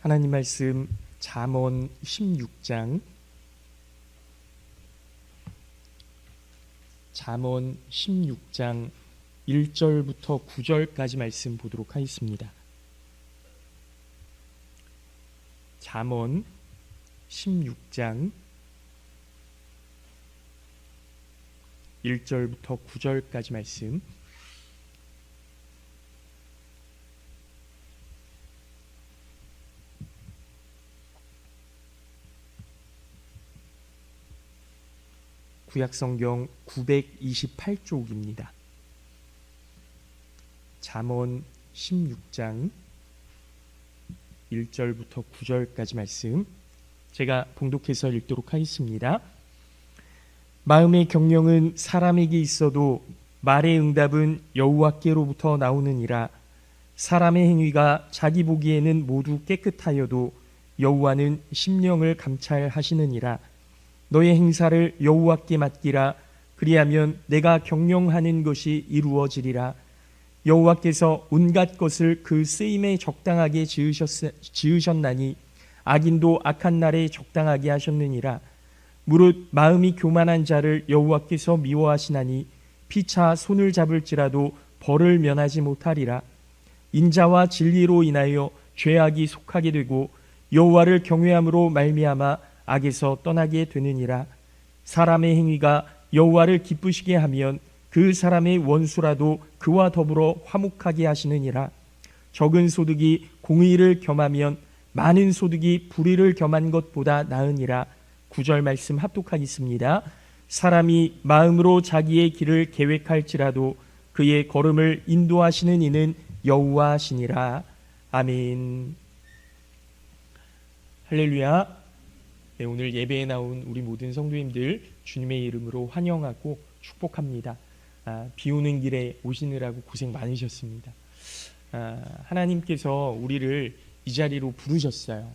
하나님 말씀 잠언 16장 1절부터 9절까지 말씀 보도록 하겠습니다. 잠언 16장 1절부터 9절까지 말씀. 구약성경 928쪽입니다. 잠언 16장 1절부터 9절까지 말씀 제가 봉독해서 읽도록 하겠습니다. 마음의 경영은 사람에게 있어도 말의 응답은 여호와께로부터 나오느니라. 사람의 행위가 자기 보기에는 모두 깨끗하여도 여호와는 심령을 감찰하시느니라. 너의 행사를 여호와께 맡기라. 그리하면 내가 경영하는 것이 이루어지리라. 여호와께서 온갖 것을 그 쓰임에 적당하게 지으셨나니 악인도 악한 날에 적당하게 하셨느니라. 무릇 마음이 교만한 자를 여호와께서 미워하시나니 피차 손을 잡을지라도 벌을 면하지 못하리라. 인자와 진리로 인하여 죄악이 속하게 되고 여호와를 경외함으로 말미암아 악에서 떠나게 되느니라. 사람의 행위가 여호와를 기쁘시게 하면 그 사람의 원수라도 그와 더불어 화목하게 하시느니라. 적은 소득이 공의를 겸하면 많은 소득이 불의를 겸한 것보다 나으니라. 9절 말씀 합독하겠습니다. 사람이 마음으로 자기의 길을 계획할지라도 그의 걸음을 인도하시는 이는 여호와시니라. 아멘. 할렐루야. 네, 오늘 예배에 나온 우리 모든 성도님들 주님의 이름으로 환영하고 축복합니다. 비 오는 길에 오시느라고 고생 많으셨습니다. 하나님께서 우리를 이 자리로 부르셨어요.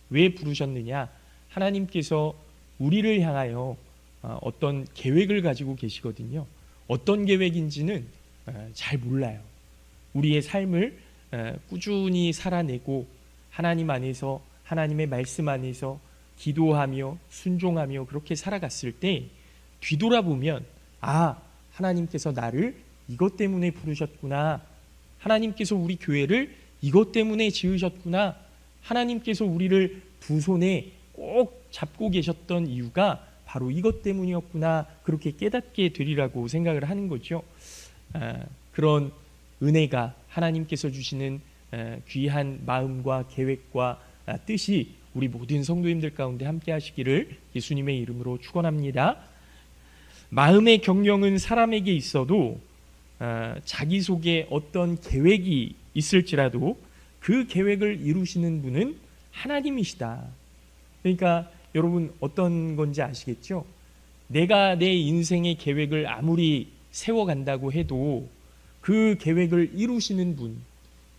왜 부르셨느냐? 하나님께서 우리를 향하여 어떤 계획을 가지고 계시거든요. 어떤 계획인지는 잘 몰라요. 우리의 삶을 꾸준히 살아내고 하나님 안에서, 하나님의 말씀 안에서 기도하며 순종하며 그렇게 살아갔을 때 뒤돌아보면 하나님께서 나를 이것 때문에 부르셨구나. 하나님께서 우리 교회를 이것 때문에 지으셨구나. 하나님께서 우리를 두 손에 꼭 잡고 계셨던 이유가 바로 이것 때문이었구나. 그렇게 깨닫게 되리라고 생각을 하는 거죠. 그런 은혜가 하나님께서 주시는 귀한 마음과 계획과 뜻이 우리 모든 성도님들 가운데 함께 하시기를 예수님의 이름으로 축원합니다. 마음의 경영은 사람에게 있어도 자기 속에 어떤 계획이 있을지라도 그 계획을 이루시는 분은 하나님이시다. 그러니까 여러분 어떤 건지 아시겠죠? 내가 내 인생의 계획을 아무리 세워간다고 해도 그 계획을 이루시는 분,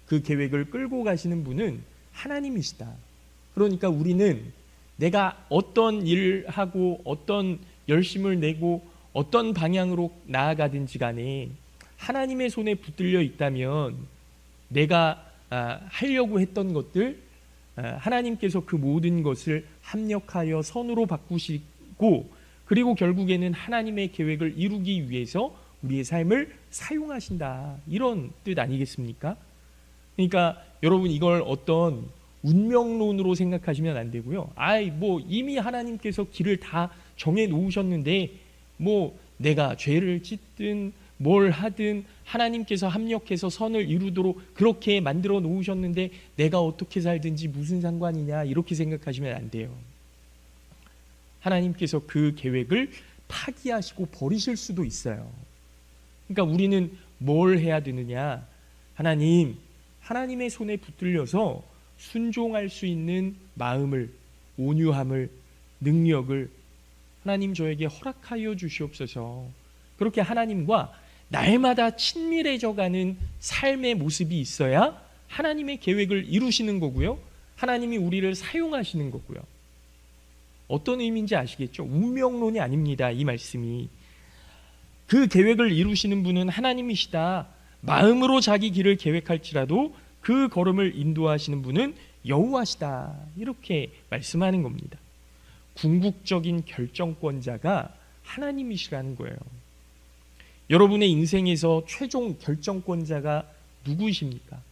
그 계획을 끌고 가시는 분은 하나님이시다. 그러니까 우리는 내가 어떤 일을 하고 어떤 열심을 내고 어떤 방향으로 나아가든지 간에 하나님의 손에 붙들려 있다면 내가 하려고 했던 것들 하나님께서 그 모든 것을 합력하여 선으로 바꾸시고 그리고 결국에는 하나님의 계획을 이루기 위해서 우리의 삶을 사용하신다. 이런 뜻 아니겠습니까? 그러니까 여러분 이걸 어떤 운명론으로 생각하시면 안 되고요. 이미 하나님께서 길을 다 정해 놓으셨는데 내가 죄를 짓든 뭘 하든 하나님께서 합력해서 선을 이루도록 그렇게 만들어 놓으셨는데 내가 어떻게 살든지 무슨 상관이냐 이렇게 생각하시면 안 돼요. 하나님께서 그 계획을 파기하시고 버리실 수도 있어요. 그러니까 우리는 뭘 해야 되느냐? 하나님의 손에 붙들려서 순종할 수 있는 마음을, 온유함을, 능력을 하나님 저에게 허락하여 주시옵소서. 그렇게 하나님과 날마다 친밀해져가는 삶의 모습이 있어야 하나님의 계획을 이루시는 거고요. 하나님이 우리를 사용하시는 거고요. 어떤 의미인지 아시겠죠? 운명론이 아닙니다. 이 말씀이. 그 계획을 이루시는 분은 하나님이시다. 마음으로 자기 길을 계획할지라도 그 걸음을 인도하시는 분은 여호와시다 이렇게 말씀하는 겁니다. 궁극적인 결정권자가 하나님이시라는 거예요. 여러분의 인생에서 최종 결정권자가 누구이십니까?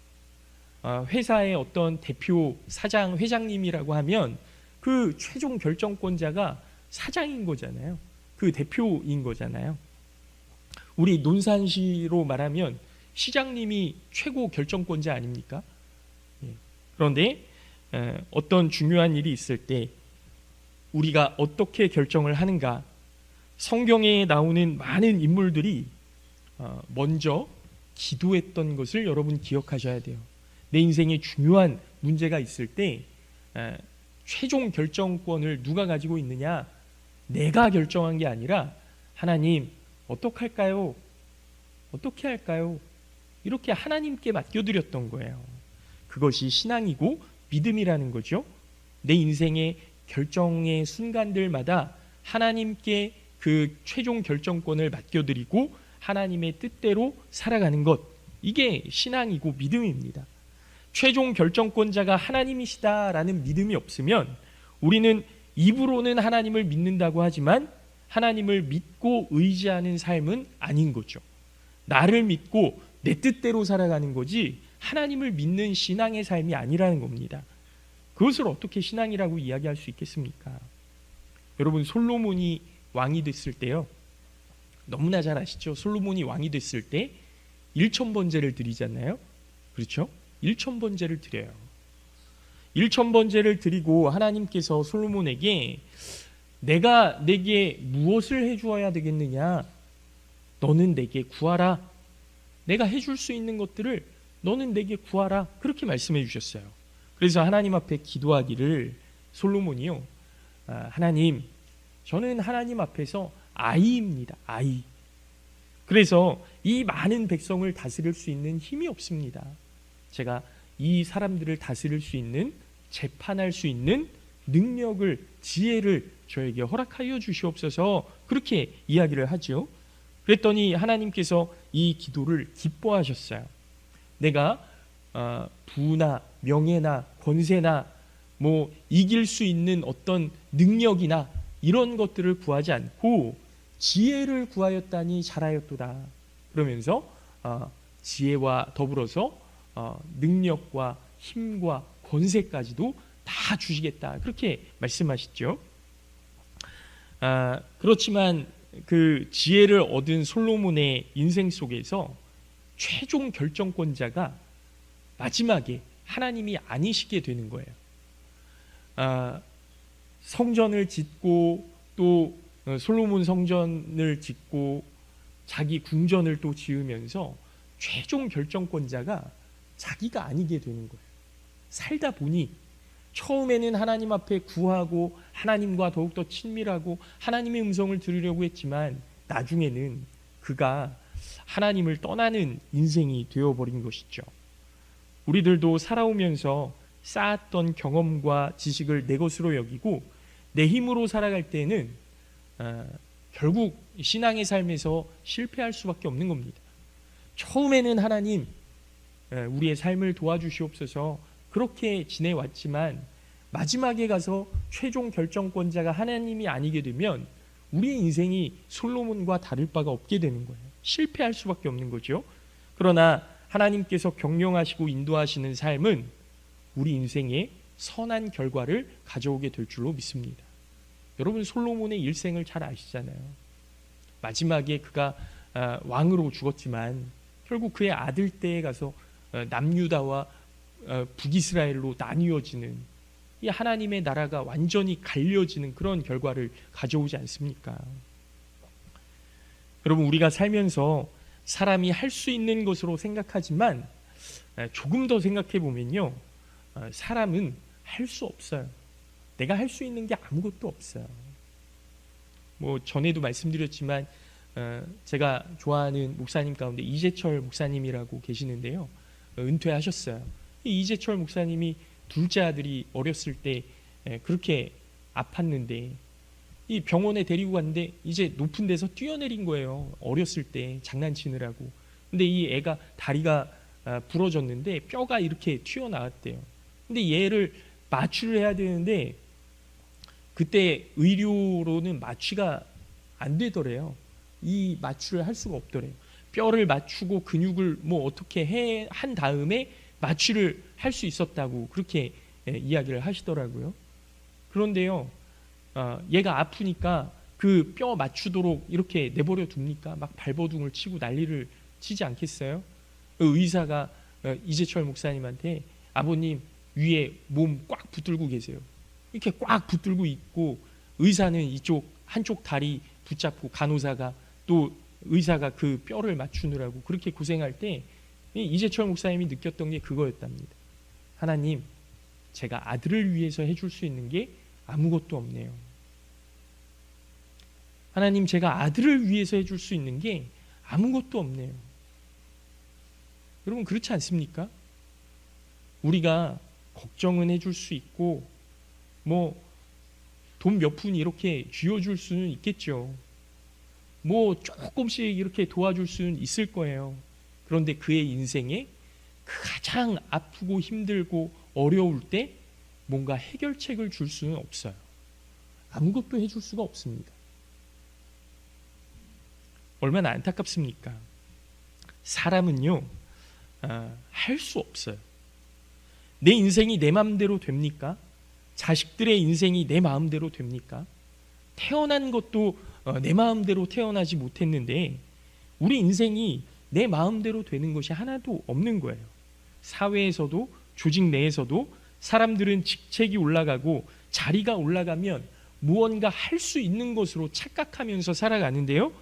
회사의 어떤 대표, 사장, 회장님이라고 하면 그 최종 결정권자가 사장인 거잖아요. 그 대표인 거잖아요. 우리 논산시로 말하면 시장님이 최고 결정권자 아닙니까? 그런데 어떤 중요한 일이 있을 때 우리가 어떻게 결정을 하는가? 성경에 나오는 많은 인물들이 먼저 기도했던 것을 여러분 기억하셔야 돼요. 내 인생에 중요한 문제가 있을 때 최종 결정권을 누가 가지고 있느냐? 내가 결정한 게 아니라 하나님 어떡할까요? 어떻게 할까요? 이렇게 하나님께 맡겨드렸던 거예요. 그것이 신앙이고 믿음이라는 거죠. 내 인생의 결정의 순간들마다 하나님께 그 최종 결정권을 맡겨드리고 하나님의 뜻대로 살아가는 것, 이게 신앙이고 믿음입니다. 최종 결정권자가 하나님이시다라는 믿음이 없으면 우리는 입으로는 하나님을 믿는다고 하지만 하나님을 믿고 의지하는 삶은 아닌 거죠. 나를 믿고 내 뜻대로 살아가는 거지 하나님을 믿는 신앙의 삶이 아니라는 겁니다. 그것을 어떻게 신앙이라고 이야기할 수 있겠습니까? 여러분, 솔로몬이 왕이 됐을 때요, 너무나 잘 아시죠? 솔로몬이 왕이 됐을 때 1,000번제를 드리잖아요. 그렇죠? 1,000번제를 드려요. 1,000번제를 드리고 하나님께서 솔로몬에게 내가 내게 무엇을 해주어야 되겠느냐? 너는 내게 구하라. 내가 해줄 수 있는 것들을 너는 내게 구하라. 그렇게 말씀해 주셨어요. 그래서 하나님 앞에 기도하기를 솔로몬이요, 하나님, 저는 하나님 앞에서 아이입니다. 아이. 그래서 이 많은 백성을 다스릴 수 있는 힘이 없습니다. 제가 이 사람들을 다스릴 수 있는, 재판할 수 있는 능력을, 지혜를 저에게 허락하여 주시옵소서. 그렇게 이야기를 하죠. 그랬더니 하나님께서 이 기도를 기뻐하셨어요. 내가 부나 명예나 권세나 뭐 이길 수 있는 어떤 능력이나 이런 것들을 구하지 않고 지혜를 구하였다니 잘하였도다. 그러면서 지혜와 더불어서 능력과 힘과 권세까지도 다 주시겠다. 그렇게 말씀하시죠. 그렇지만 그 지혜를 얻은 솔로몬의 인생 속에서 최종 결정권자가 마지막에 하나님이 아니시게 되는 거예요. 성전을 짓고 또 솔로몬 성전을 짓고 자기 궁전을 또 지으면서 최종 결정권자가 자기가 아니게 되는 거예요. 살다 보니 처음에는 하나님 앞에 구하고 하나님과 더욱더 친밀하고 하나님의 음성을 들으려고 했지만 나중에는 그가 하나님을 떠나는 인생이 되어버린 것이죠. 우리들도 살아오면서 쌓았던 경험과 지식을 내 것으로 여기고 내 힘으로 살아갈 때는 결국 신앙의 삶에서 실패할 수밖에 없는 겁니다. 처음에는 하나님, 우리의 삶을 도와주시옵소서 그렇게 지내왔지만 마지막에 가서 최종 결정권자가 하나님이 아니게 되면 우리의 인생이 솔로몬과 다를 바가 없게 되는 거예요. 실패할 수밖에 없는 거죠. 그러나 하나님께서 경영하시고 인도하시는 삶은 우리 인생에 선한 결과를 가져오게 될 줄로 믿습니다. 여러분, 솔로몬의 일생을 잘 아시잖아요. 마지막에 그가 왕으로 죽었지만 결국 그의 아들 때에 가서 남유다와 북이스라엘로 나뉘어지는, 이 하나님의 나라가 완전히 갈려지는 그런 결과를 가져오지 않습니까? 여러분, 우리가 살면서 사람이 할 수 있는 것으로 생각하지만 조금 더 생각해 보면요, 사람은 할 수 없어요. 내가 할 수 있는 게 아무것도 없어요. 뭐 전에도 말씀드렸지만 제가 좋아하는 목사님 가운데 이재철 목사님이라고 계시는데요, 은퇴하셨어요. 이재철 목사님이 둘째 아들이 어렸을 때 그렇게 아팠는데 이 병원에 데리고 갔는데 이제 높은 데서 뛰어내린 거예요. 어렸을 때 장난치느라고. 근데 이 애가 다리가 부러졌는데 뼈가 이렇게 튀어나왔대요. 근데 얘를 마취를 해야 되는데 그때 의료로는 마취가 안 되더래요. 이 마취를 할 수가 없더래요. 뼈를 맞추고 근육을 뭐 어떻게 한 다음에 마취를 할 수 있었다고 그렇게 이야기를 하시더라고요. 그런데요, 얘가 아프니까 그 뼈 맞추도록 이렇게 내버려 둡니까? 막 발버둥을 치고 난리를 치지 않겠어요? 의사가 이재철 목사님한테 아버님 위에 몸 꽉 붙들고 계세요. 이렇게 꽉 붙들고 있고 의사는 이쪽 한쪽 다리 붙잡고 간호사가 또 의사가 그 뼈를 맞추느라고 그렇게 고생할 때 이재철 목사님이 느꼈던 게 그거였답니다. 하나님, 제가 아들을 위해서 해줄 수 있는 게 아무것도 없네요. 하나님, 제가 아들을 위해서 해줄 수 있는 게 아무것도 없네요. 여러분 그렇지 않습니까? 우리가 걱정은 해줄 수 있고 뭐 돈 몇 푼 이렇게 쥐어줄 수는 있겠죠. 뭐 조금씩 이렇게 도와줄 수는 있을 거예요. 그런데 그의 인생에 가장 아프고 힘들고 어려울 때 뭔가 해결책을 줄 수는 없어요. 아무것도 해줄 수가 없습니다. 얼마나 안타깝습니까? 사람은요, 할 수 없어요. 내 인생이 내 마음대로 됩니까? 자식들의 인생이 내 마음대로 됩니까? 태어난 것도 내 마음대로 태어나지 못했는데 우리 인생이 내 마음대로 되는 것이 하나도 없는 거예요. 사회에서도 조직 내에서도 사람들은 직책이 올라가고 자리가 올라가면 무언가 할 수 있는 것으로 착각하면서 살아가는데요.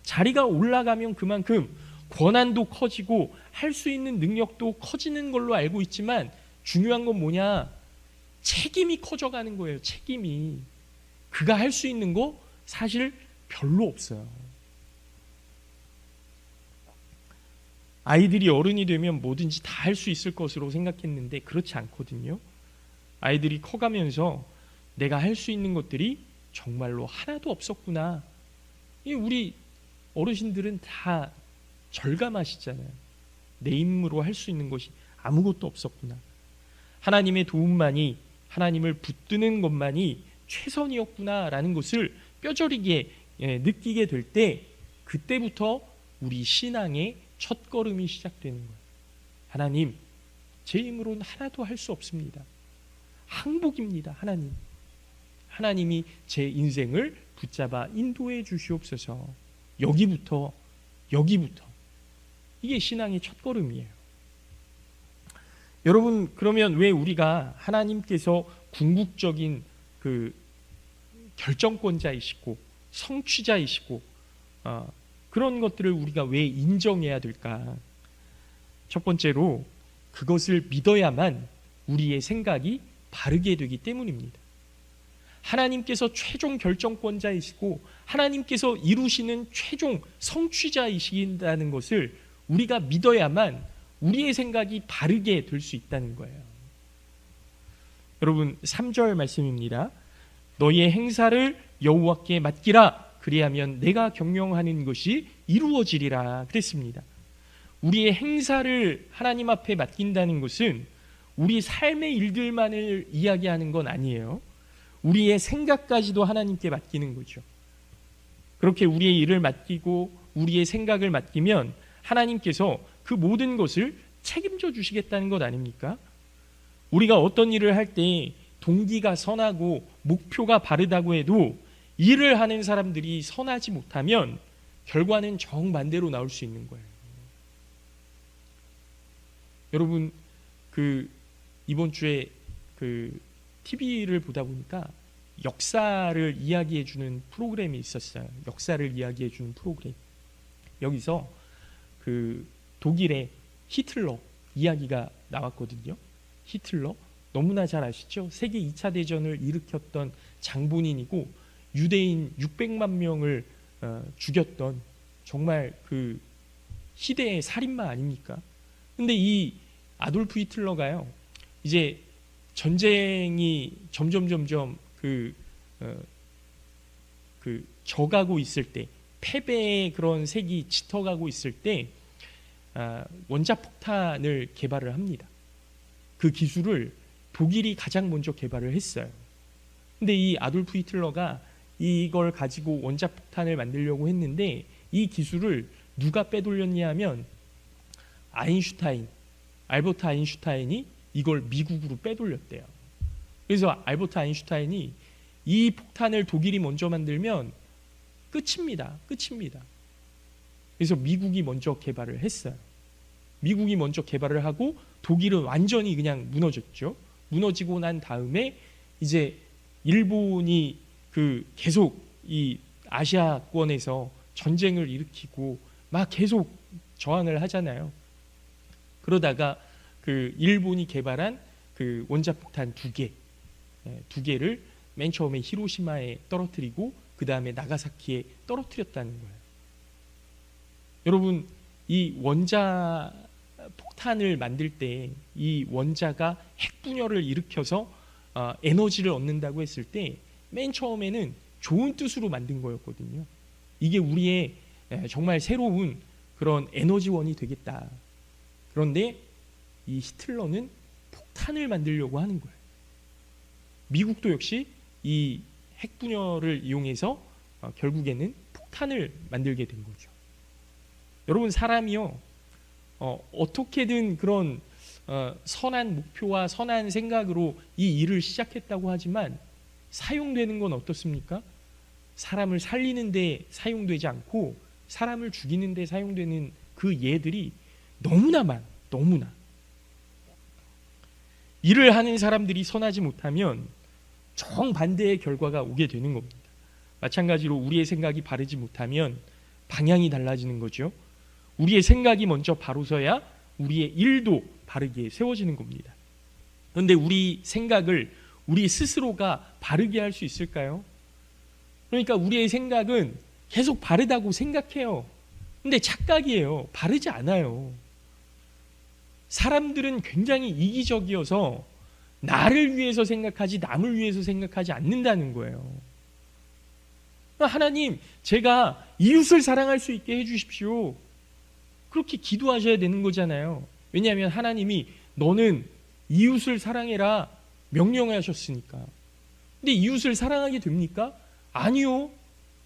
자리가 올라가면 그만큼 권한도 커지고 할 수 있는 능력도 커지는 걸로 알고 있지만 중요한 건 뭐냐? 책임이 커져가는 거예요. 책임이. 그가 할 수 있는 거 사실 별로 없어요. 아이들이 어른이 되면 뭐든지 다 할 수 있을 것으로 생각했는데 그렇지 않거든요. 아이들이 커가면서 내가 할 수 있는 것들이 정말로 하나도 없었구나. 우리 어르신들은 다 절감하시잖아요. 내 힘으로 할 수 있는 것이 아무것도 없었구나. 하나님의 도움만이, 하나님을 붙드는 것만이 최선이었구나라는 것을 뼈저리게 느끼게 될 때 그때부터 우리 신앙의 첫걸음이 시작되는 거예요. 하나님, 제 힘으로는 하나도 할 수 없습니다. 항복입니다. 하나님. 하나님이 제 인생을 붙잡아 인도해 주시옵소서. 여기부터 이게 신앙의 첫걸음이에요. 여러분, 그러면 왜 우리가 하나님께서 궁극적인 그 결정권자이시고 성취자이시고 그런 것들을 우리가 왜 인정해야 될까? 첫 번째로 그것을 믿어야만 우리의 생각이 바르게 되기 때문입니다. 하나님께서 최종 결정권자이시고 하나님께서 이루시는 최종 성취자이신다는 것을 우리가 믿어야만 우리의 생각이 바르게 될 수 있다는 거예요. 여러분 3절 말씀입니다. 너희의 행사를 여호와께 맡기라. 그리하면 내가 경영하는 것이 이루어지리라 그랬습니다. 우리의 행사를 하나님 앞에 맡긴다는 것은 우리 삶의 일들만을 이야기하는 건 아니에요. 우리의 생각까지도 하나님께 맡기는 거죠. 그렇게 우리의 일을 맡기고 우리의 생각을 맡기면 하나님께서 그 모든 것을 책임져 주시겠다는 것 아닙니까? 우리가 어떤 일을 할 때 동기가 선하고 목표가 바르다고 해도 일을 하는 사람들이 선하지 못하면 결과는 정반대로 나올 수 있는 거예요. 여러분 이번 주에 TV를 보다 보니까 역사를 이야기해 주는 프로그램이 있었어요. 역사를 이야기해 주는 프로그램. 여기서 독일의 히틀러 이야기가 나왔거든요. 히틀러 너무나 잘 아시죠? 세계 2차 대전을 일으켰던 장본인이고 유대인 600만 명을 죽였던 정말 그 시대의 살인마 아닙니까? 근데 이 아돌프 히틀러가요, 이제 전쟁이 점점 져가고 있을 때, 패배의 그런 색이 짙어가고 있을 때 원자폭탄을 개발을 합니다. 그 기술을 독일이 가장 먼저 개발을 했어요. 근데 이 아돌프 히틀러가 이걸 가지고 원자폭탄을 만들려고 했는데 이 기술을 누가 빼돌렸냐 하면 알버트 아인슈타인이 이걸 미국으로 빼돌렸대요. 그래서 알버트 아인슈타인이 이 폭탄을 독일이 먼저 만들면 끝입니다. 그래서 미국이 먼저 개발을 했어요. 미국이 먼저 개발을 하고 독일은 완전히 그냥 무너졌죠. 무너지고 난 다음에 이제 일본이 계속 이 아시아권에서 전쟁을 일으키고 막 계속 저항을 하잖아요. 그러다가 일본이 개발한 원자폭탄 두 개를 맨 처음에 히로시마에 떨어뜨리고 그 다음에 나가사키에 떨어뜨렸다는 거예요. 여러분, 이 원자 폭탄을 만들 때 이 원자가 핵분열을 일으켜서 에너지를 얻는다고 했을 때 맨 처음에는 좋은 뜻으로 만든 거였거든요. 이게 우리의 정말 새로운 그런 에너지원이 되겠다. 그런데 이 히틀러는 폭탄을 만들려고 하는 거예요. 미국도 역시 이 핵분열을 이용해서 결국에는 폭탄을 만들게 된 거죠. 여러분, 사람이요 어떻게든 그런 선한 목표와 선한 생각으로 이 일을 시작했다고 하지만 사용되는 건 어떻습니까? 사람을 살리는 데 사용되지 않고 사람을 죽이는 데 사용되는 그 예들이 너무나 많아. 너무나. 일을 하는 사람들이 선하지 못하면 정반대의 결과가 오게 되는 겁니다. 마찬가지로 우리의 생각이 바르지 못하면 방향이 달라지는 거죠. 우리의 생각이 먼저 바로 서야 우리의 일도 바르게 세워지는 겁니다. 그런데 우리 생각을 우리 스스로가 바르게 할 수 있을까요? 그러니까 우리의 생각은 계속 바르다고 생각해요. 근데 착각이에요. 바르지 않아요. 사람들은 굉장히 이기적이어서 나를 위해서 생각하지 남을 위해서 생각하지 않는다는 거예요. 하나님, 제가 이웃을 사랑할 수 있게 해주십시오. 그렇게 기도하셔야 되는 거잖아요. 왜냐하면 하나님이 너는 이웃을 사랑해라 명령하셨으니까. 근데 이웃을 사랑하게 됩니까? 아니요.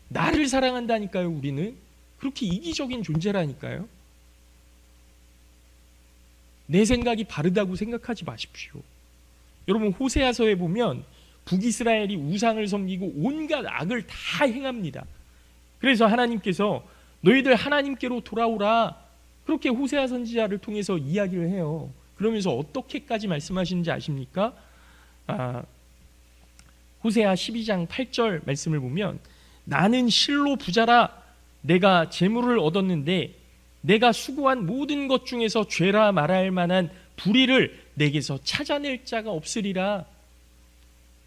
나를 사랑한다니까요. 우리는 그렇게 이기적인 존재라니까요. 내 생각이 바르다고 생각하지 마십시오. 여러분, 호세아서에 보면 북이스라엘이 우상을 섬기고 온갖 악을 다 행합니다. 그래서 하나님께서 너희들 하나님께로 돌아오라, 그렇게 호세아 선지자를 통해서 이야기를 해요. 그러면서 어떻게까지 말씀하시는지 아십니까? 호세아 12장 8절 말씀을 보면 나는 실로 부자라, 내가 재물을 얻었는데 내가 수고한 모든 것 중에서 죄라 말할 만한 불의를 내게서 찾아낼 자가 없으리라.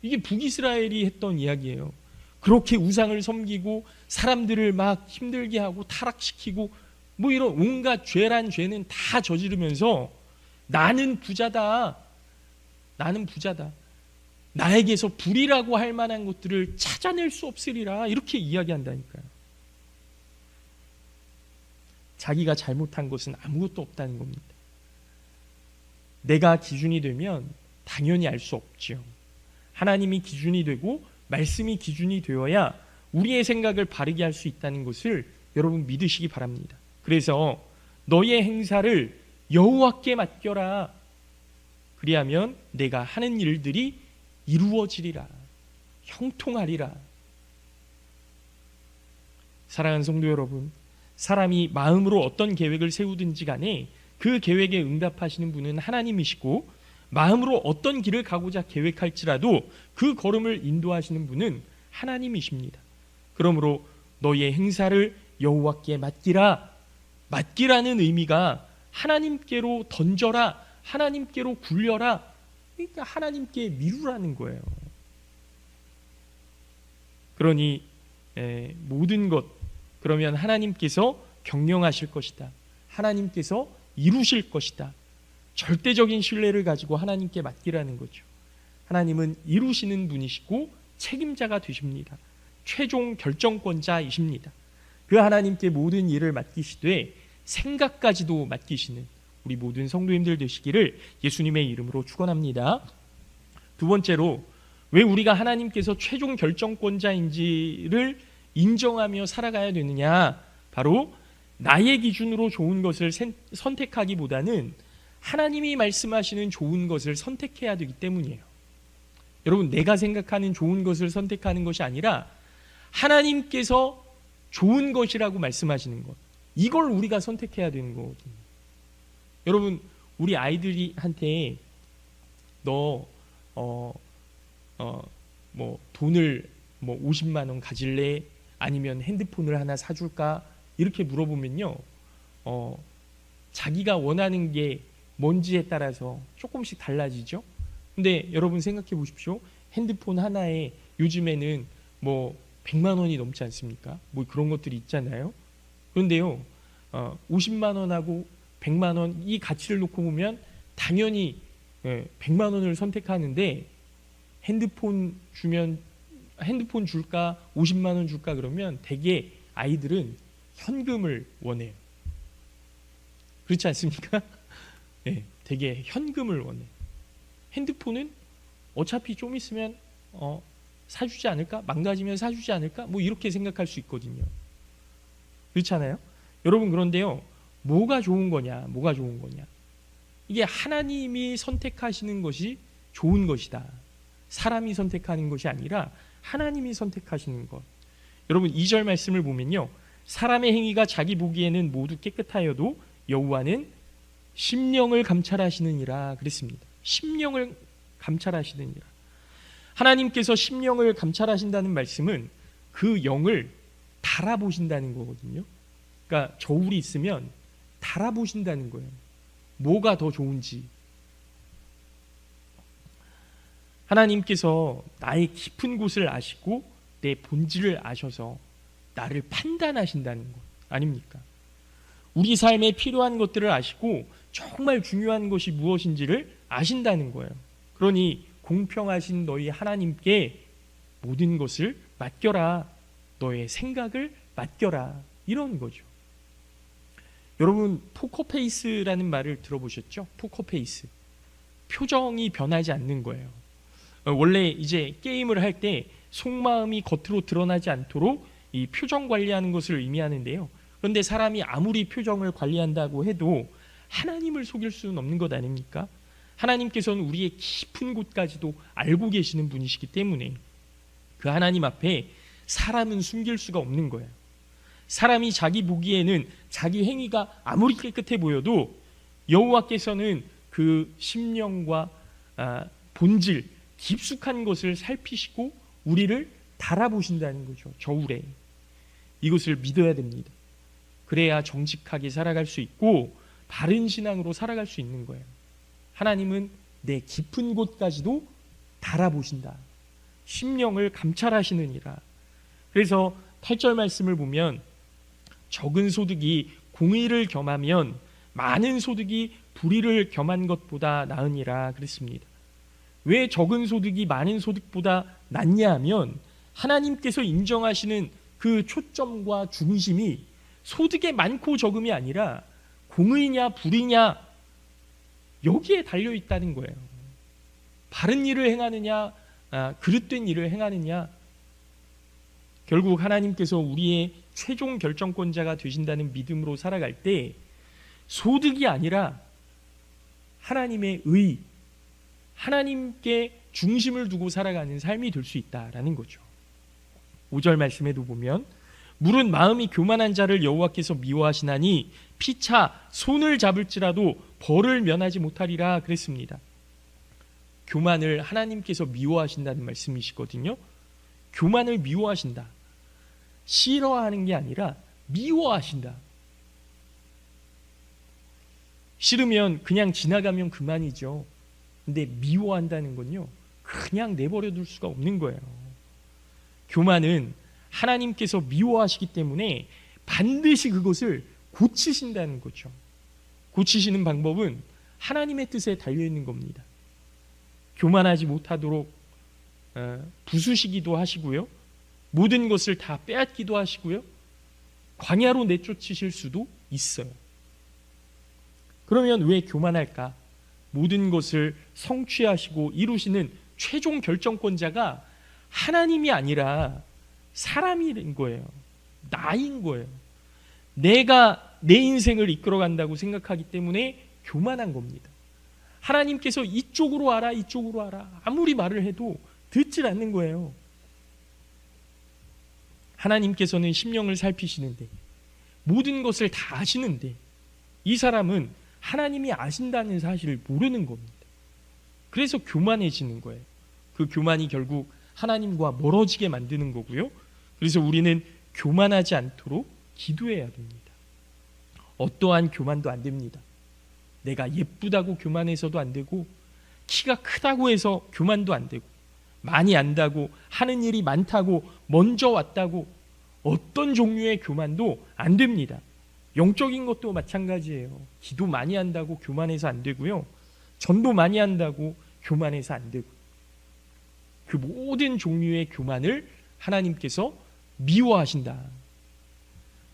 이게 북이스라엘이 했던 이야기예요. 그렇게 우상을 섬기고 사람들을 막 힘들게 하고 타락시키고 뭐 이런 온갖 죄란 죄는 다 저지르면서 나는 부자다. 나는 부자다. 나에게서 불이라고 할 만한 것들을 찾아낼 수 없으리라. 이렇게 이야기한다니까요. 자기가 잘못한 것은 아무것도 없다는 겁니다. 내가 기준이 되면 당연히 알 수 없죠. 하나님이 기준이 되고 말씀이 기준이 되어야 우리의 생각을 바르게 할 수 있다는 것을 여러분 믿으시기 바랍니다. 그래서 너의 행사를 여호와께 맡겨라. 그리하면 내가 하는 일들이 이루어지리라. 형통하리라. 사랑하는 성도 여러분, 사람이 마음으로 어떤 계획을 세우든지 간에 그 계획에 응답하시는 분은 하나님이시고, 마음으로 어떤 길을 가고자 계획할지라도 그 걸음을 인도하시는 분은 하나님이십니다. 그러므로 너희의 행사를 여호와께 맡기라. 맡기라는 의미가 하나님께로 던져라, 하나님께로 굴려라, 그러니까 하나님께 미루라는 거예요. 그러니 모든 것, 그러면 하나님께서 경영하실 것이다, 하나님께서 이루실 것이다, 절대적인 신뢰를 가지고 하나님께 맡기라는 거죠. 하나님은 이루시는 분이시고 책임자가 되십니다. 최종 결정권자이십니다. 그 하나님께 모든 일을 맡기시되 생각까지도 맡기시는 우리 모든 성도님들 되시기를 예수님의 이름으로 축원합니다. 두 번째로 왜 우리가 하나님께서 최종 결정권자인지를 인정하며 살아가야 되느냐? 바로 나의 기준으로 좋은 것을 선택하기보다는 하나님이 말씀하시는 좋은 것을 선택해야 되기 때문이에요. 여러분, 내가 생각하는 좋은 것을 선택하는 것이 아니라 하나님께서 좋은 것이라고 말씀하시는 것, 이걸 우리가 선택해야 되는 거거든요. 여러분, 우리 아이들한테 너 돈을 50만 원 가질래? 아니면 핸드폰을 하나 사줄까? 이렇게 물어보면요, 자기가 원하는 게 뭔지에 따라서 조금씩 달라지죠. 근데 여러분 생각해 보십시오. 핸드폰 하나에 요즘에는 100만 원이 넘지 않습니까? 그런 것들이 있잖아요. 그런데요, 50만 원하고 100만 원 이 가치를 놓고 보면 당연히 100만 원을 선택하는데, 핸드폰 줄까 50만 원 줄까 그러면 대개 아이들은 현금을 원해요. 그렇지 않습니까? 네, 되게 현금을 원해요. 핸드폰은 어차피 좀 있으면 사주지 않을까? 망가지면 사주지 않을까? 이렇게 생각할 수 있거든요. 그렇잖아요? 여러분, 그런데요, 뭐가 좋은 거냐? 이게 하나님이 선택하시는 것이 좋은 것이다. 사람이 선택하는 것이 아니라 하나님이 선택하시는 것. 여러분, 2절 말씀을 보면요, 사람의 행위가 자기 보기에는 모두 깨끗하여도 여호와는 심령을 감찰하시느니라 그랬습니다. 심령을 감찰하시느니라. 하나님께서 심령을 감찰하신다는 말씀은 그 영을 달아보신다는 거거든요. 그러니까 저울이 있으면 달아보신다는 거예요. 뭐가 더 좋은지. 하나님께서 나의 깊은 곳을 아시고 내 본질을 아셔서 나를 판단하신다는 것 아닙니까? 우리 삶에 필요한 것들을 아시고 정말 중요한 것이 무엇인지를 아신다는 거예요. 그러니 공평하신 너희 하나님께 모든 것을 맡겨라. 너의 생각을 맡겨라. 이런 거죠. 여러분, 포커페이스라는 말을 들어보셨죠? 포커페이스. 표정이 변하지 않는 거예요. 원래 이제 게임을 할 때 속마음이 겉으로 드러나지 않도록 이 표정 관리하는 것을 의미하는데요. 그런데 사람이 아무리 표정을 관리한다고 해도 하나님을 속일 수는 없는 것 아닙니까? 하나님께서는 우리의 깊은 곳까지도 알고 계시는 분이시기 때문에 그 하나님 앞에 사람은 숨길 수가 없는 거예요. 사람이 자기 보기에는 자기 행위가 아무리 깨끗해 보여도 여호와께서는 그 심령과 본질, 깊숙한 것을 살피시고 우리를 달아보신다는 거죠. 저울에. 이것을 믿어야 됩니다. 그래야 정직하게 살아갈 수 있고 바른 신앙으로 살아갈 수 있는 거예요. 하나님은 내 깊은 곳까지도 달아보신다. 심령을 감찰하시느니라. 그래서 8절 말씀을 보면 적은 소득이 공의를 겸하면 많은 소득이 불의를 겸한 것보다 나으니라 그랬습니다. 왜 적은 소득이 많은 소득보다 낫냐 하면 하나님께서 인정하시는 그 초점과 중심이 소득의 많고 적음이 아니라 공의냐 불의냐 여기에 달려있다는 거예요. 바른 일을 행하느냐 그릇된 일을 행하느냐. 결국 하나님께서 우리의 최종 결정권자가 되신다는 믿음으로 살아갈 때 소득이 아니라 하나님의 의, 하나님께 중심을 두고 살아가는 삶이 될 수 있다라는 거죠. 5절 말씀에도 보면 물은 마음이 교만한 자를 여호와께서 미워하시나니 피차 손을 잡을지라도 벌을 면하지 못하리라 그랬습니다. 교만을 하나님께서 미워하신다는 말씀이시거든요. 교만을 미워하신다. 싫어하는 게 아니라 미워하신다. 싫으면 그냥 지나가면 그만이죠. 근데 미워한다는 건요, 그냥 내버려 둘 수가 없는 거예요. 교만은 하나님께서 미워하시기 때문에 반드시 그것을 고치신다는 거죠. 고치시는 방법은 하나님의 뜻에 달려있는 겁니다. 교만하지 못하도록 부수시기도 하시고요, 모든 것을 다 빼앗기도 하시고요, 광야로 내쫓으실 수도 있어요. 그러면 왜 교만할까? 모든 것을 성취하시고 이루시는 최종 결정권자가 하나님이 아니라 사람인 거예요. 나인 거예요. 내가 내 인생을 이끌어간다고 생각하기 때문에 교만한 겁니다. 하나님께서 이쪽으로 와라, 이쪽으로 와라, 아무리 말을 해도 듣질 않는 거예요. 하나님께서는 심령을 살피시는데, 모든 것을 다 아시는데, 이 사람은 하나님이 아신다는 사실을 모르는 겁니다. 그래서 교만해지는 거예요. 그 교만이 결국 하나님과 멀어지게 만드는 거고요. 그래서 우리는 교만하지 않도록 기도해야 됩니다. 어떠한 교만도 안 됩니다. 내가 예쁘다고 교만해서도 안 되고, 키가 크다고 해서 교만도 안 되고, 많이 안다고, 하는 일이 많다고, 먼저 왔다고, 어떤 종류의 교만도 안 됩니다. 영적인 것도 마찬가지예요. 기도 많이 한다고 교만해서 안 되고요. 전도 많이 한다고 교만해서 안 되고, 그 모든 종류의 교만을 하나님께서 미워하신다.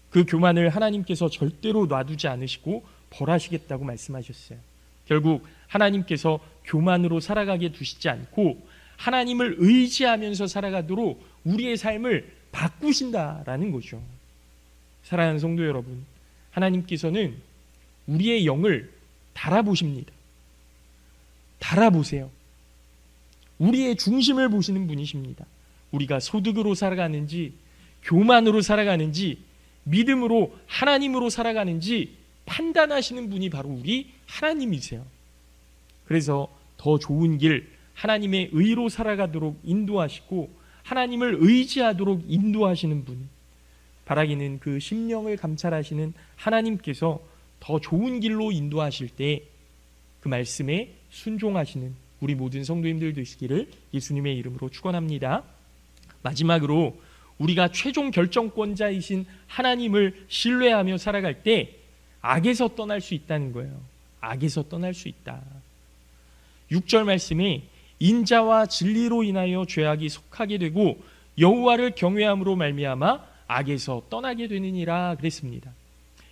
그 교만을 하나님께서 절대로 놔두지 않으시고 벌하시겠다고 말씀하셨어요. 결국 하나님께서 교만으로 살아가게 두시지 않고 하나님을 의지하면서 살아가도록 우리의 삶을 바꾸신다라는 거죠. 사랑하는 성도 여러분, 하나님께서는 우리의 영을 달아보십니다. 달아보세요. 우리의 중심을 보시는 분이십니다. 우리가 소득으로 살아가는지, 교만으로 살아가는지, 믿음으로 하나님으로 살아가는지 판단하시는 분이 바로 우리 하나님이세요. 그래서 더 좋은 길, 하나님의 의로 살아가도록 인도하시고 하나님을 의지하도록 인도하시는 분, 바라기는 그 심령을 감찰하시는 하나님께서 더 좋은 길로 인도하실 때 그 말씀에 순종하시는 우리 모든 성도님들 되시기를 예수님의 이름으로 축원합니다. 마지막으로 우리가 최종 결정권자이신 하나님을 신뢰하며 살아갈 때 악에서 떠날 수 있다는 거예요. 악에서 떠날 수 있다. 6절 말씀에 인자와 진리로 인하여 죄악이 속하게 되고 여호와를 경외함으로 말미암아 악에서 떠나게 되느니라 그랬습니다.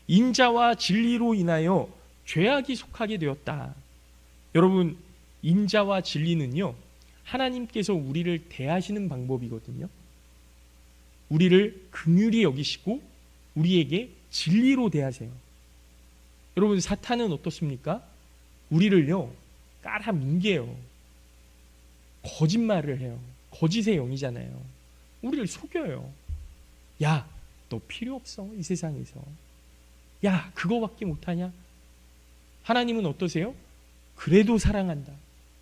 인자와 진리로 인하여 죄악이 속하게 되었다. 여러분, 인자와 진리는요, 하나님께서 우리를 대하시는 방법이거든요. 우리를 긍휼히 여기시고 우리에게 진리로 대하세요. 여러분, 사탄은 어떻습니까? 우리를요 깔아뭉개요. 거짓말을 해요. 거짓의 영이잖아요. 우리를 속여요. 야, 너 필요 없어, 이 세상에서. 야, 그거밖에 못하냐? 하나님은 어떠세요? 그래도 사랑한다.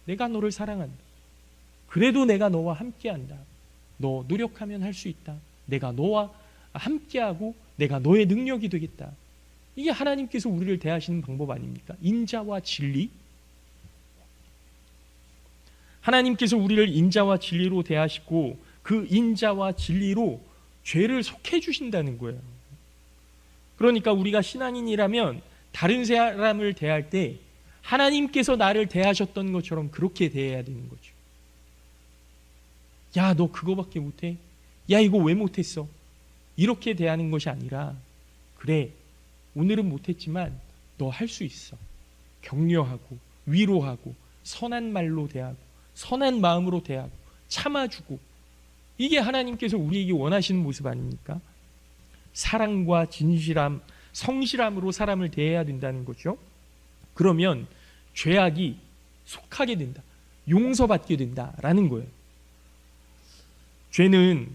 내가 너를 사랑한다. 그래도 내가 너와 함께한다. 너 노력하면 할 수 있다. 내가 너와 함께하고 내가 너의 능력이 되겠다. 이게 하나님께서 우리를 대하시는 방법 아닙니까? 인자와 진리. 하나님께서 우리를 인자와 진리로 대하시고 그 인자와 진리로 죄를 속해 주신다는 거예요. 그러니까 우리가 신앙인이라면 다른 사람을 대할 때 하나님께서 나를 대하셨던 것처럼 그렇게 대해야 되는 거죠. 야, 너 그거밖에 못해? 야, 이거 왜 못했어? 이렇게 대하는 것이 아니라, 그래, 오늘은 못했지만 너 할 수 있어. 격려하고 위로하고 선한 말로 대하고 선한 마음으로 대하고 참아주고, 이게 하나님께서 우리에게 원하시는 모습 아닙니까? 사랑과 진실함, 성실함으로 사람을 대해야 된다는 거죠. 그러면 죄악이 속하게 된다, 용서받게 된다라는 거예요. 죄는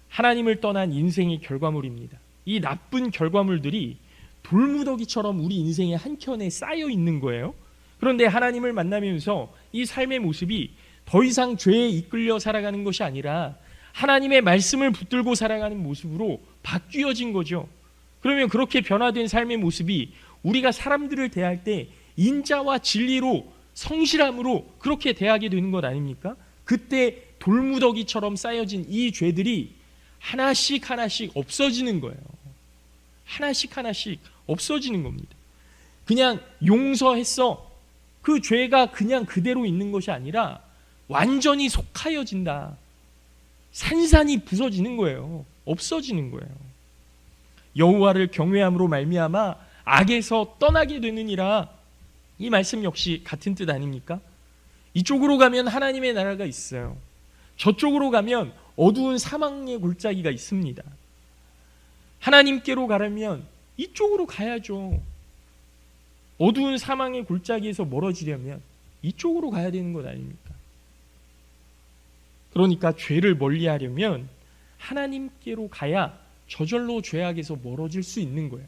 하나님을 떠난 인생의 결과물입니다. 이 나쁜 결과물들이 돌무더기처럼 우리 인생의 한켠에 쌓여 있는 거예요. 그런데 하나님을 만나면서 이 삶의 모습이 더 이상 죄에 이끌려 살아가는 것이 아니라 하나님의 말씀을 붙들고 살아가는 모습으로 바뀌어진 거죠. 그러면 그렇게 변화된 삶의 모습이 우리가 사람들을 대할 때 인자와 진리로, 성실함으로 그렇게 대하게 되는 것 아닙니까? 그때 돌무더기처럼 쌓여진 이 죄들이 하나씩 하나씩 없어지는 거예요. 하나씩 하나씩 없어지는 겁니다. 그냥 용서했어, 그 죄가 그냥 그대로 있는 것이 아니라 완전히 속하여진다. 산산이 부서지는 거예요. 없어지는 거예요. 여호와를 경외함으로 말미암아 악에서 떠나게 되느니라. 이 말씀 역시 같은 뜻 아닙니까? 이쪽으로 가면 하나님의 나라가 있어요. 저쪽으로 가면 어두운 사망의 골짜기가 있습니다. 하나님께로 가려면 이쪽으로 가야죠. 어두운 사망의 골짜기에서 멀어지려면 이쪽으로 가야 되는 것 아닙니까? 그러니까 죄를 멀리하려면 하나님께로 가야 저절로 죄악에서 멀어질 수 있는 거예요.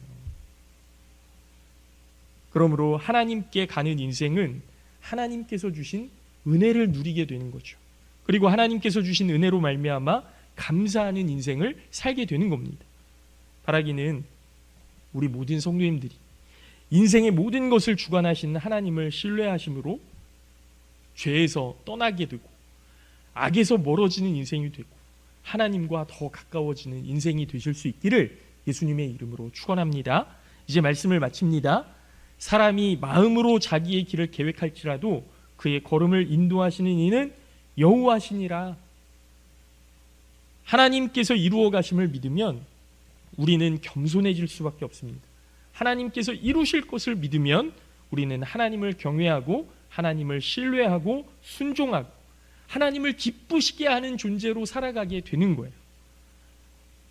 그러므로 하나님께 가는 인생은 하나님께서 주신 은혜를 누리게 되는 거죠. 그리고 하나님께서 주신 은혜로 말미암아 감사하는 인생을 살게 되는 겁니다. 바라기는 우리 모든 성도님들이 인생의 모든 것을 주관하시는 하나님을 신뢰하심으로 죄에서 떠나게 되고 악에서 멀어지는 인생이 되고 하나님과 더 가까워지는 인생이 되실 수 있기를 예수님의 이름으로 축원합니다. 이제 말씀을 마칩니다. 사람이 마음으로 자기의 길을 계획할지라도 그의 걸음을 인도하시는 이는 여호와시니라. 하나님께서 이루어 가심을 믿으면 우리는 겸손해질 수밖에 없습니다. 하나님께서 이루실 것을 믿으면 우리는 하나님을 경외하고 하나님을 신뢰하고 순종하고 하나님을 기쁘시게 하는 존재로 살아가게 되는 거예요.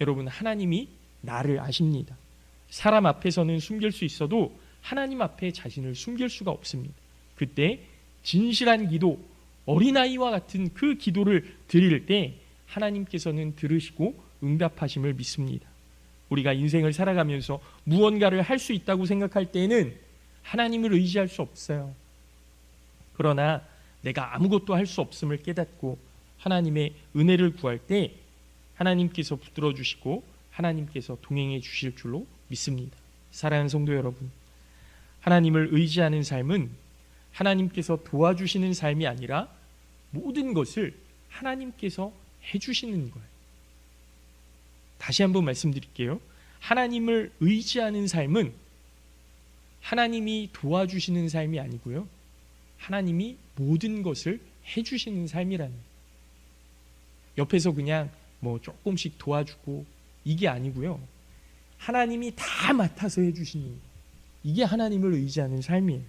여러분, 하나님이 나를 아십니다. 사람 앞에서는 숨길 수 있어도 하나님 앞에 자신을 숨길 수가 없습니다. 그때 진실한 기도, 어린아이와 같은 그 기도를 드릴 때 하나님께서는 들으시고 응답하심을 믿습니다. 우리가 인생을 살아가면서 무언가를 할 수 있다고 생각할 때에는 하나님을 의지할 수 없어요. 그러나 내가 아무것도 할 수 없음을 깨닫고 하나님의 은혜를 구할 때 하나님께서 붙들어 주시고 하나님께서 동행해 주실 줄로 믿습니다. 사랑하는 성도 여러분, 하나님을 의지하는 삶은 하나님께서 도와주시는 삶이 아니라 모든 것을 하나님께서 해주시는 거예요. 다시 한번 말씀드릴게요. 하나님을 의지하는 삶은 하나님이 도와주시는 삶이 아니고요, 하나님이 모든 것을 해주시는 삶이라는 거예요. 옆에서 그냥 조금씩 도와주고 이게 아니고요, 하나님이 다 맡아서 해주시는 거예요. 이게 하나님을 의지하는 삶이에요.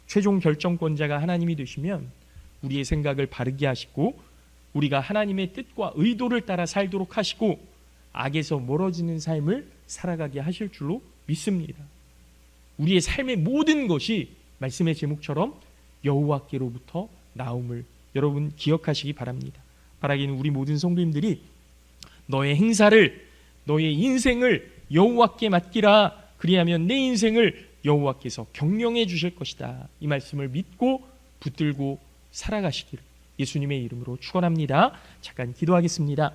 최종 결정권자가 하나님이 되시면 우리의 생각을 바르게 하시고 우리가 하나님의 뜻과 의도를 따라 살도록 하시고 악에서 멀어지는 삶을 살아가게 하실 줄로 믿습니다. 우리의 삶의 모든 것이 말씀의 제목처럼 여호와께로부터 나옴을 여러분 기억하시기 바랍니다. 바라기는 우리 모든 성도님들이 너의 행사를, 너의 인생을 여호와께 맡기라. 그리하면 내 인생을 여호와께서 경영해 주실 것이다. 이 말씀을 믿고 붙들고 살아가시기를 예수님의 이름으로 축원합니다. 잠깐 기도하겠습니다.